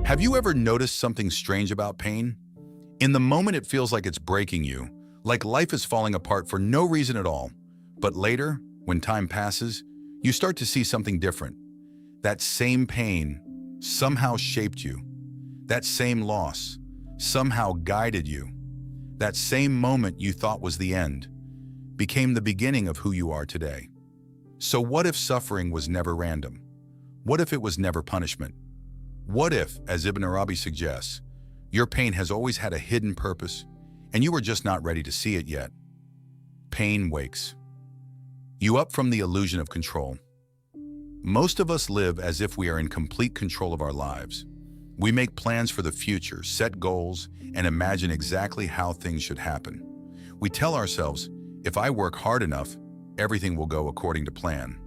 Have you ever noticed something strange about pain? In the moment, it feels like it's breaking you, like life is falling apart for no reason at all. But later, when time passes, you start to see something different. That same pain somehow shaped you. That same loss somehow guided you. That same moment you thought was the end became the beginning of who you are today. So what if suffering was never random? What if it was never punishment? What if, as Ibn Arabi suggests, your pain has always had a hidden purpose and you were just not ready to see it yet? Pain wakes you up from the illusion of control. Most of us live as if we are in complete control of our lives. We make plans for the future, set goals, and imagine exactly how things should happen. We tell ourselves, if I work hard enough, everything will go according to plan.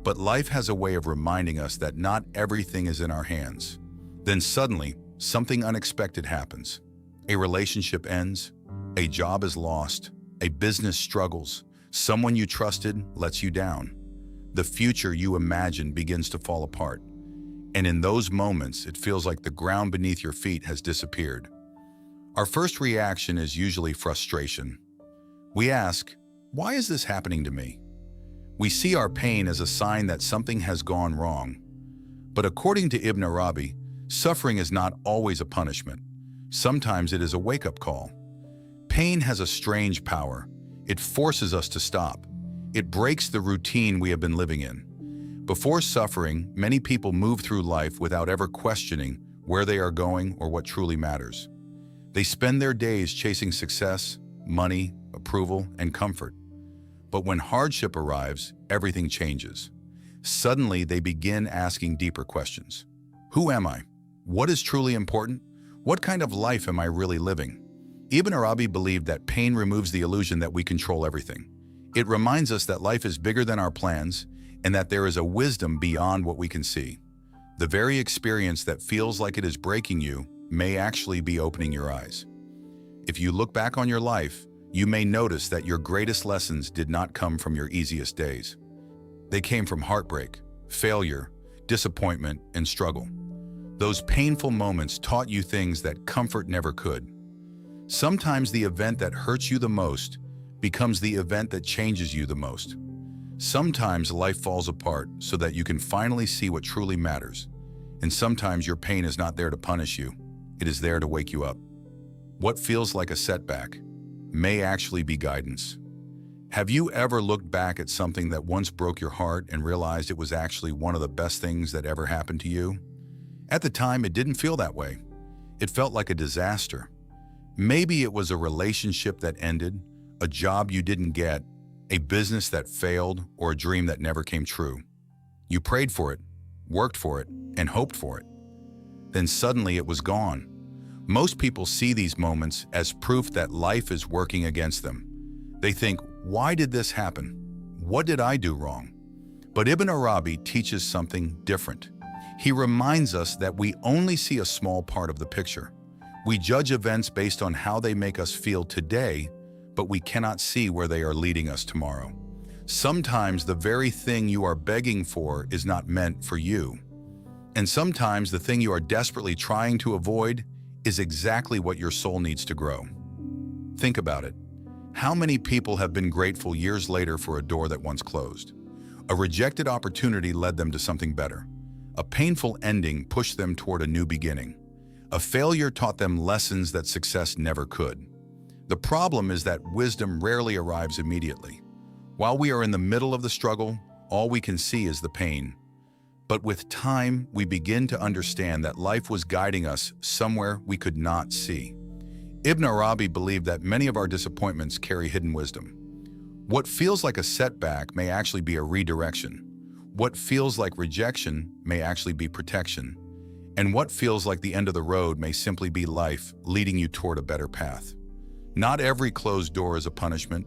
But life has a way of reminding us that not everything is in our hands. Then suddenly, something unexpected happens. A relationship ends, a job is lost, a business struggles, someone you trusted lets you down. The future you imagined begins to fall apart. And in those moments, it feels like the ground beneath your feet has disappeared. Our first reaction is usually frustration. We ask, why is this happening to me? We see our pain as a sign that something has gone wrong. But according to Ibn Arabi, suffering is not always a punishment. Sometimes it is a wake-up call. Pain has a strange power. It forces us to stop. It breaks the routine we have been living in. Before suffering, many people move through life without ever questioning where they are going or what truly matters. They spend their days chasing success, money, approval, and comfort. But when hardship arrives, everything changes. Suddenly, they begin asking deeper questions. Who am I? What is truly important? What kind of life am I really living? Ibn Arabi believed that pain removes the illusion that we control everything. It reminds us that life is bigger than our plans and that there is a wisdom beyond what we can see. The very experience that feels like it is breaking you may actually be opening your eyes. If you look back on your life, you may notice that your greatest lessons did not come from your easiest days. They came from heartbreak, failure, disappointment, and struggle. Those painful moments taught you things that comfort never could. Sometimes the event that hurts you the most becomes the event that changes you the most. Sometimes life falls apart so that you can finally see what truly matters. And sometimes your pain is not there to punish you. It is there to wake you up. What feels like a setback may actually be guidance. Have you ever looked back at something that once broke your heart and realized it was actually one of the best things that ever happened to you? At the time, it didn't feel that way. It felt like a disaster. Maybe it was a relationship that ended, a job you didn't get, a business that failed, or a dream that never came true. You prayed for it, worked for it, and hoped for it. Then suddenly it was gone. Most people see these moments as proof that life is working against them. They think, why did this happen? What did I do wrong? But Ibn Arabi teaches something different. He reminds us that we only see a small part of the picture. We judge events based on how they make us feel today, but we cannot see where they are leading us tomorrow. Sometimes the very thing you are begging for is not meant for you. And sometimes the thing you are desperately trying to avoid is exactly what your soul needs to grow. Think about it. How many people have been grateful years later for a door that once closed? A rejected opportunity led them to something better. A painful ending pushed them toward a new beginning. A failure taught them lessons that success never could. The problem is that wisdom rarely arrives immediately. While we are in the middle of the struggle, all we can see is the pain. But with time, we begin to understand that life was guiding us somewhere we could not see. Ibn Arabi believed that many of our disappointments carry hidden wisdom. What feels like a setback may actually be a redirection. What feels like rejection may actually be protection. And what feels like the end of the road may simply be life leading you toward a better path. Not every closed door is a punishment.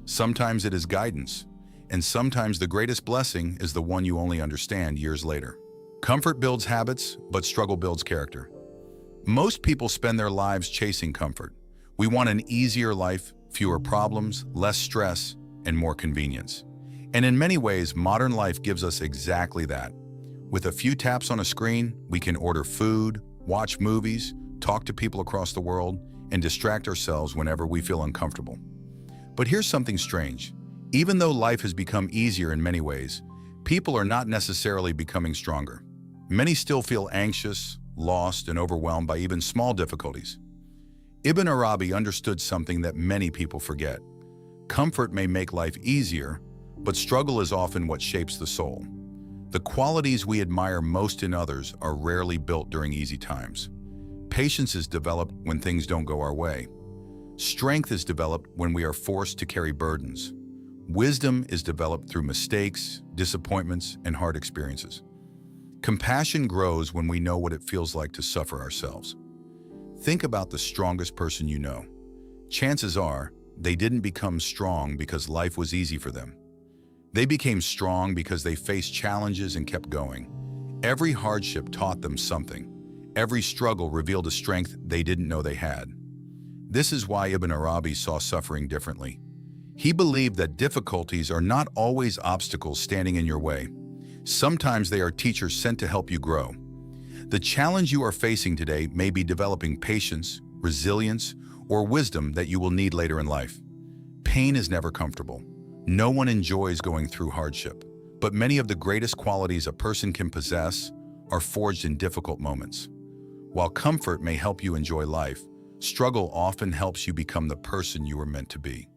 Sometimes it is guidance. And sometimes the greatest blessing is the one you only understand years later. Comfort builds habits, but struggle builds character. Most people spend their lives chasing comfort. We want an easier life, fewer problems, less stress, and more convenience. And in many ways, modern life gives us exactly that. With a few taps on a screen, we can order food, watch movies, talk to people across the world, and distract ourselves whenever we feel uncomfortable. But here's something strange. Even though life has become easier in many ways, people are not necessarily becoming stronger. Many still feel anxious, lost, and overwhelmed by even small difficulties. Ibn Arabi understood something that many people forget. Comfort may make life easier, but struggle is often what shapes the soul. The qualities we admire most in others are rarely built during easy times. Patience is developed when things don't go our way. Strength is developed when we are forced to carry burdens. Wisdom is developed through mistakes, disappointments, and hard experiences. Compassion grows when we know what it feels like to suffer ourselves. Think about the strongest person you know. Chances are, they didn't become strong because life was easy for them. They became strong because they faced challenges and kept going. Every hardship taught them something. Every struggle revealed a strength they didn't know they had. This is why Ibn Arabi saw suffering differently. He believed that difficulties are not always obstacles standing in your way. Sometimes they are teachers sent to help you grow. The challenge you are facing today may be developing patience, resilience, or wisdom that you will need later in life. Pain is never comfortable. No one enjoys going through hardship, but many of the greatest qualities a person can possess are forged in difficult moments. While comfort may help you enjoy life, struggle often helps you become the person you were meant to be.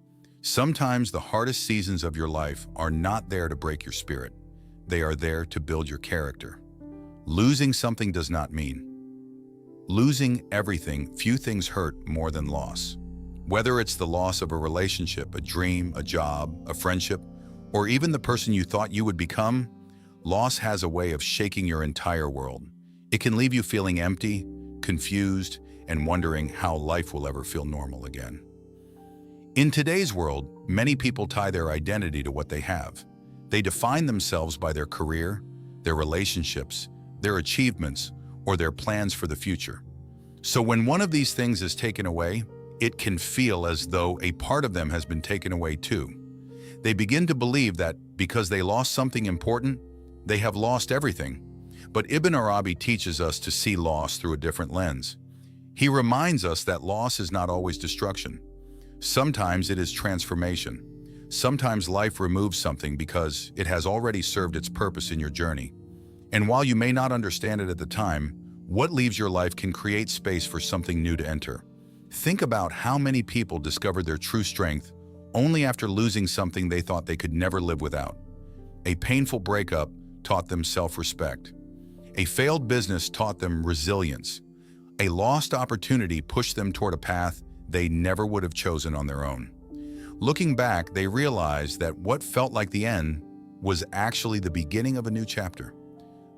Sometimes the hardest seasons of your life are not there to break your spirit. They are there to build your character. Losing something does not mean losing everything. Few things hurt more than loss. Whether it's the loss of a relationship, a dream, a job, a friendship, or even the person you thought you would become, loss has a way of shaking your entire world. It can leave you feeling empty, confused, and wondering how life will ever feel normal again. In today's world, many people tie their identity to what they have. They define themselves by their career, their relationships, their achievements, or their plans for the future. So when one of these things is taken away, it can feel as though a part of them has been taken away too. They begin to believe that because they lost something important, they have lost everything. But Ibn Arabi teaches us to see loss through a different lens. He reminds us that loss is not always destruction. Sometimes it is transformation. Sometimes life removes something because it has already served its purpose in your journey. And while you may not understand it at the time, what leaves your life can create space for something new to enter. Think about how many people discovered their true strength only after losing something they thought they could never live without. A painful breakup taught them self-respect. A failed business taught them resilience. A lost opportunity pushed them toward a path they never would have chosen on their own. Looking back, they realized that what felt like the end was actually the beginning of a new chapter.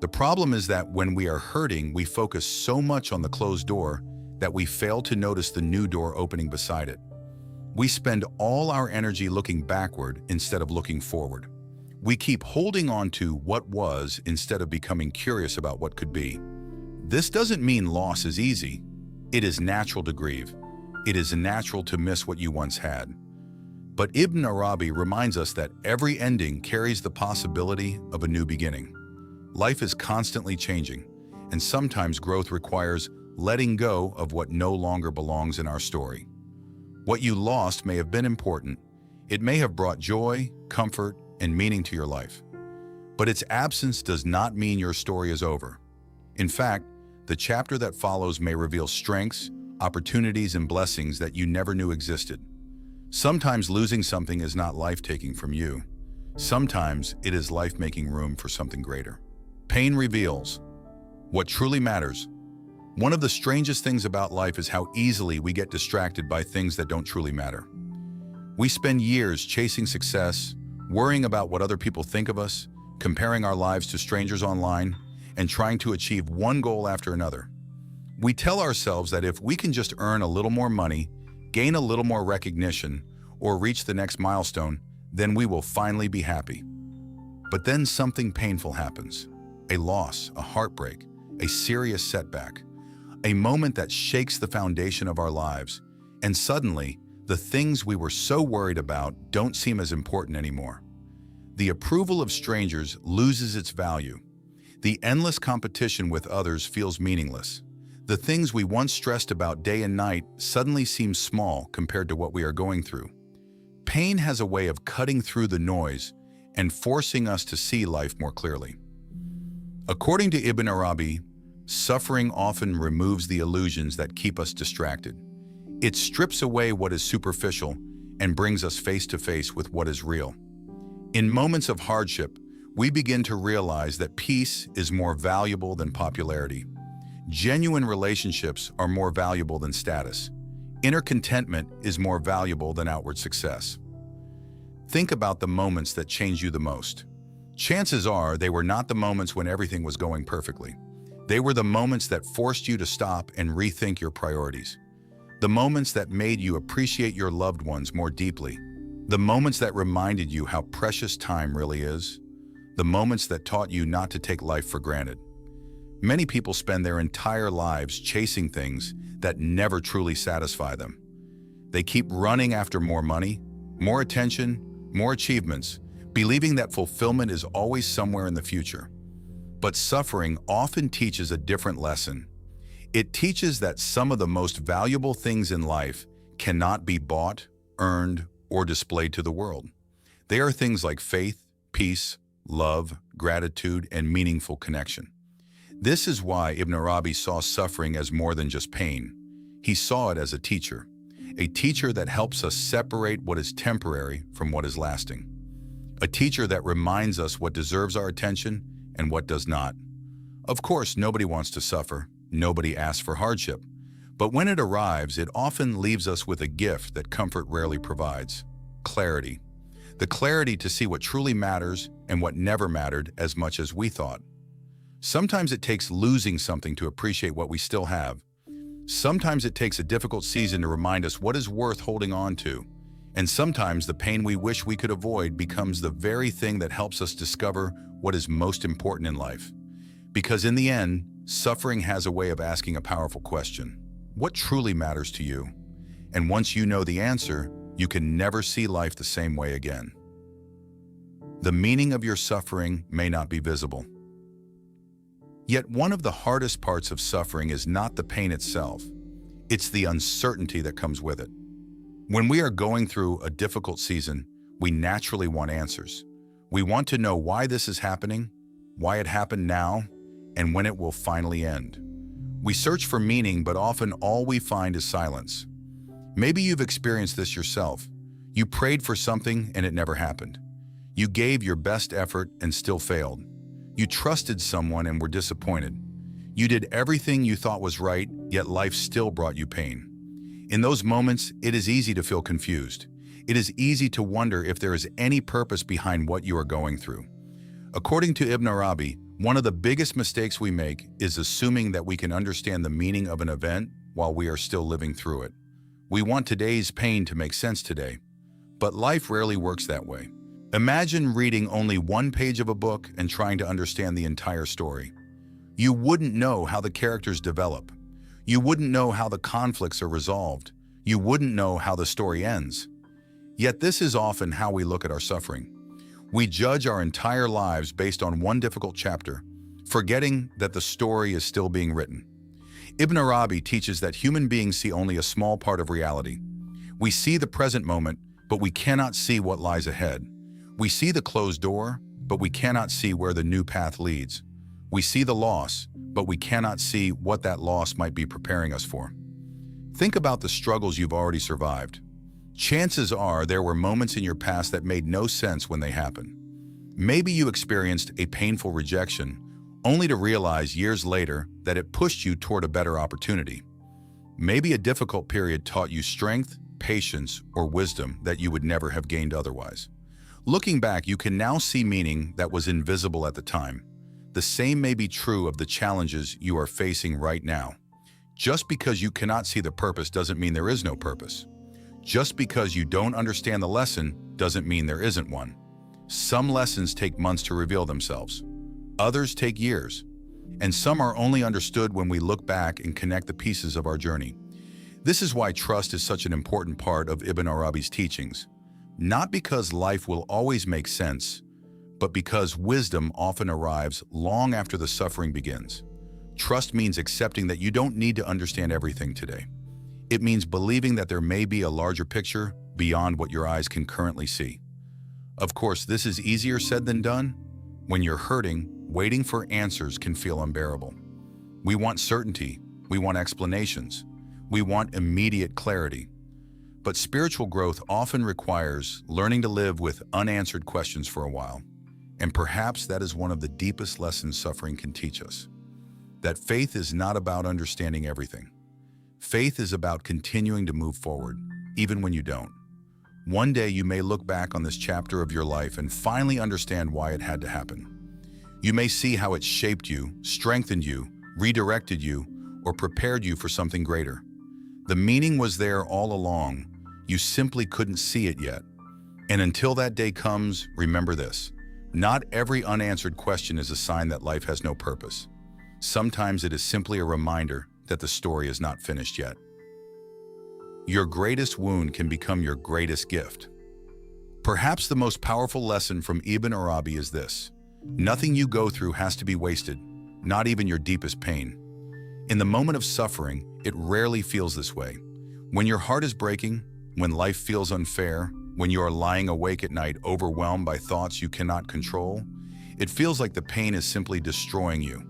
The problem is that when we are hurting, we focus so much on the closed door that we fail to notice the new door opening beside it. We spend all our energy looking backward instead of looking forward. We keep holding on to what was instead of becoming curious about what could be. This doesn't mean loss is easy. It is natural to grieve. It is natural to miss what you once had. But Ibn Arabi reminds us that every ending carries the possibility of a new beginning. Life is constantly changing, and sometimes growth requires letting go of what no longer belongs in our story. What you lost may have been important. It may have brought joy, comfort, and meaning to your life. But its absence does not mean your story is over. In fact, the chapter that follows may reveal strengths, opportunities, and blessings that you never knew existed. Sometimes losing something is not life taking from you. Sometimes it is life making room for something greater. Pain reveals what truly matters. One of the strangest things about life is how easily we get distracted by things that don't truly matter. We spend years chasing success, worrying about what other people think of us, comparing our lives to strangers online, and trying to achieve one goal after another. We tell ourselves that if we can just earn a little more money, gain a little more recognition, or reach the next milestone, then we will finally be happy. But then something painful happens. A loss, a heartbreak, a serious setback, a moment that shakes the foundation of our lives, and suddenly, the things we were so worried about don't seem as important anymore. The approval of strangers loses its value. The endless competition with others feels meaningless. The things we once stressed about day and night suddenly seem small compared to what we are going through. Pain has a way of cutting through the noise and forcing us to see life more clearly. According to Ibn Arabi, suffering often removes the illusions that keep us distracted. It strips away what is superficial and brings us face to face with what is real. In moments of hardship, we begin to realize that peace is more valuable than popularity. Genuine relationships are more valuable than status. Inner contentment is more valuable than outward success. Think about the moments that changed you the most. Chances are they were not the moments when everything was going perfectly. They were the moments that forced you to stop and rethink your priorities. The moments that made you appreciate your loved ones more deeply. The moments that reminded you how precious time really is. The moments that taught you not to take life for granted. Many people spend their entire lives chasing things that never truly satisfy them. They keep running after more money, more attention, more achievements, believing that fulfillment is always somewhere in the future. But suffering often teaches a different lesson. It teaches that some of the most valuable things in life cannot be bought, earned, or displayed to the world. They are things like faith, peace, love, gratitude, and meaningful connection. This is why Ibn Arabi saw suffering as more than just pain. He saw it as a teacher that helps us separate what is temporary from what is lasting. A teacher that reminds us what deserves our attention and what does not. Of course, nobody wants to suffer. Nobody asks for hardship. But when it arrives, it often leaves us with a gift that comfort rarely provides: clarity. The clarity to see what truly matters and what never mattered as much as we thought. Sometimes it takes losing something to appreciate what we still have. Sometimes it takes a difficult season to remind us what is worth holding on to. And sometimes the pain we wish we could avoid becomes the very thing that helps us discover what is most important in life. Because in the end, suffering has a way of asking a powerful question: what truly matters to you? And once you know the answer, you can never see life the same way again. The meaning of your suffering may not be visible. Yet one of the hardest parts of suffering is not the pain itself. It's the uncertainty that comes with it. When we are going through a difficult season, we naturally want answers. We want to know why this is happening, why it happened now, and when it will finally end. We search for meaning, but often all we find is silence. Maybe you've experienced this yourself. You prayed for something and it never happened. You gave your best effort and still failed. You trusted someone and were disappointed. You did everything you thought was right, yet life still brought you pain. In those moments, it is easy to feel confused. It is easy to wonder if there is any purpose behind what you are going through. According to Ibn Arabi, one of the biggest mistakes we make is assuming that we can understand the meaning of an event while we are still living through it. We want today's pain to make sense today, but life rarely works that way. Imagine reading only one page of a book and trying to understand the entire story. You wouldn't know how the characters develop. You wouldn't know how the conflicts are resolved. You wouldn't know how the story ends. Yet this is often how we look at our suffering. We judge our entire lives based on one difficult chapter, forgetting that the story is still being written. Ibn Arabi teaches that human beings see only a small part of reality. We see the present moment, but we cannot see what lies ahead. We see the closed door, but we cannot see where the new path leads. We see the loss, but we cannot see what that loss might be preparing us for. Think about the struggles you've already survived. Chances are there were moments in your past that made no sense when they happened. Maybe you experienced a painful rejection, only to realize years later that it pushed you toward a better opportunity. Maybe a difficult period taught you strength, patience, or wisdom that you would never have gained otherwise. Looking back, you can now see meaning that was invisible at the time. The same may be true of the challenges you are facing right now. Just because you cannot see the purpose doesn't mean there is no purpose. Just because you don't understand the lesson doesn't mean there isn't one. Some lessons take months to reveal themselves. Others take years. And some are only understood when we look back and connect the pieces of our journey. This is why trust is such an important part of Ibn Arabi's teachings. Not because life will always make sense, but because wisdom often arrives long after the suffering begins. Trust means accepting that you don't need to understand everything today. It means believing that there may be a larger picture beyond what your eyes can currently see. Of course, this is easier said than done. When you're hurting, waiting for answers can feel unbearable. We want certainty, we want explanations, we want immediate clarity. But spiritual growth often requires learning to live with unanswered questions for a while. And perhaps that is one of the deepest lessons suffering can teach us. That faith is not about understanding everything. Faith is about continuing to move forward, even when you don't. One day you may look back on this chapter of your life and finally understand why it had to happen. You may see how it shaped you, strengthened you, redirected you, or prepared you for something greater. The meaning was there all along. You simply couldn't see it yet. And until that day comes, remember this. Not every unanswered question is a sign that life has no purpose. Sometimes it is simply a reminder that the story is not finished yet. Your greatest wound can become your greatest gift. Perhaps the most powerful lesson from Ibn Arabi is this: nothing you go through has to be wasted, not even your deepest pain. In the moment of suffering, it rarely feels this way. When your heart is breaking, when life feels unfair, when you are lying awake at night overwhelmed by thoughts you cannot control, it feels like the pain is simply destroying you.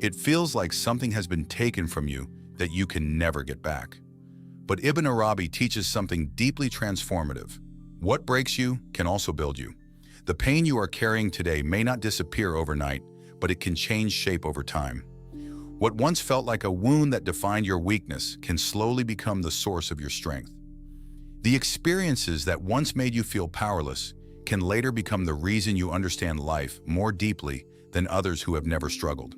It feels like something has been taken from you that you can never get back. But Ibn Arabi teaches something deeply transformative. What breaks you can also build you. The pain you are carrying today may not disappear overnight, but it can change shape over time. What once felt like a wound that defined your weakness can slowly become the source of your strength. The experiences that once made you feel powerless can later become the reason you understand life more deeply than others who have never struggled.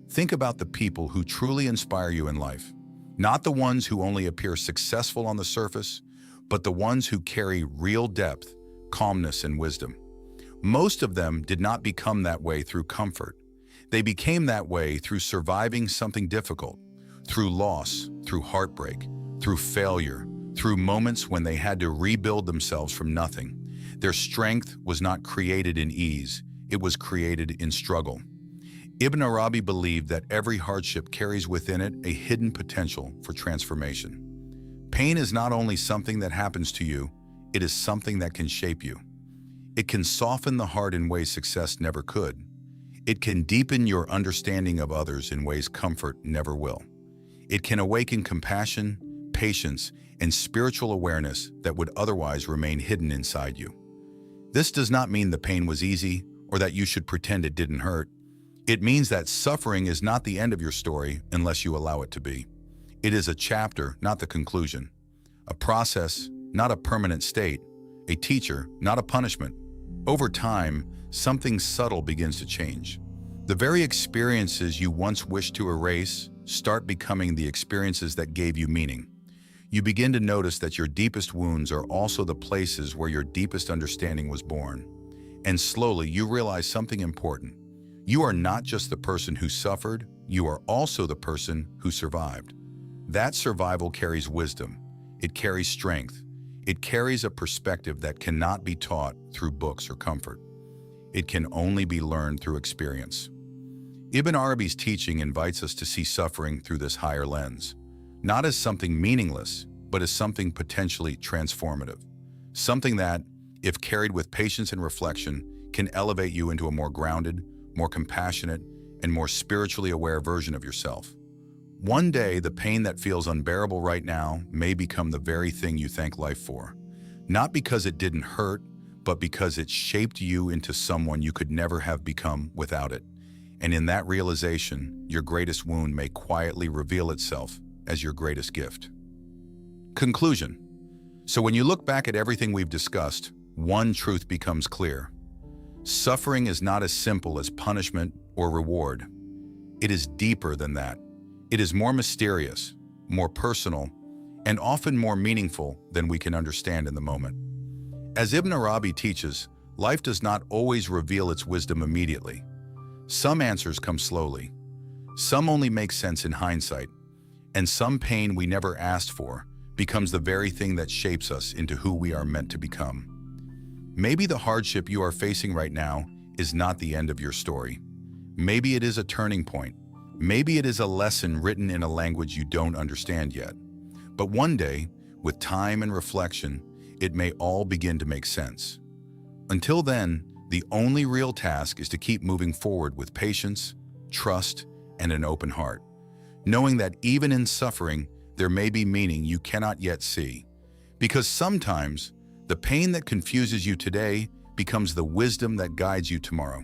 Think about the people who truly inspire you in life. Not the ones who only appear successful on the surface, but the ones who carry real depth, calmness, and wisdom. Most of them did not become that way through comfort. They became that way through surviving something difficult, through loss, through heartbreak, through failure, through moments when they had to rebuild themselves from nothing. Their strength was not created in ease, it was created in struggle. Ibn Arabi believed that every hardship carries within it a hidden potential for transformation. Pain is not only something that happens to you, it is something that can shape you. It can soften the heart in ways success never could. It can deepen your understanding of others in ways comfort never will. It can awaken compassion, patience, and spiritual awareness that would otherwise remain hidden inside you. This does not mean the pain was easy or that you should pretend it didn't hurt. It means that suffering is not the end of your story unless you allow it to be. It is a chapter, not the conclusion. A process, not a permanent state. A teacher, not a punishment. Over time, something subtle begins to change. The very experiences you once wished to erase start becoming the experiences that gave you meaning. You begin to notice that your deepest wounds are also the places where your deepest understanding was born. And slowly you realize something important. You are not just the person who suffered, you are also the person who survived. That survival carries wisdom. It carries strength. It carries a perspective that cannot be taught through books or comfort. It can only be learned through experience. Ibn Arabi's teaching invites us to see suffering through this higher lens, not as something meaningless, but as something potentially transformative. Something that, if carried with patience and reflection, can elevate you into a more grounded, more compassionate, and more spiritually aware version of yourself. One day, the pain that feels unbearable right now may become the very thing you thank life for. Not because it didn't hurt, but because it shaped you into someone you could never have become without it. And in that realization, your greatest wound may quietly reveal itself as your greatest gift. Conclusion. So when you look back at everything we've discussed, one truth becomes clear. Suffering is not as simple as punishment or reward. It is deeper than that. It is more mysterious, more personal, and often more meaningful than we can understand in the moment. As Ibn Arabi teaches, life does not always reveal its wisdom immediately. Some answers come slowly. Some only make sense in hindsight. And some pain we never asked for becomes the very thing that shapes us into who we are meant to become. Maybe the hardship you are facing right now is not the end of your story. Maybe it is a turning point, Maybe it is a lesson written in a language you don't understand yet. But one day, with time and reflection, it may all begin to make sense. Until then, the only real task is to keep moving forward with patience, trust, and an open heart, knowing that even in suffering, there may be meaning you cannot yet see. Because sometimes, the pain that confuses you today becomes the wisdom that guides you tomorrow.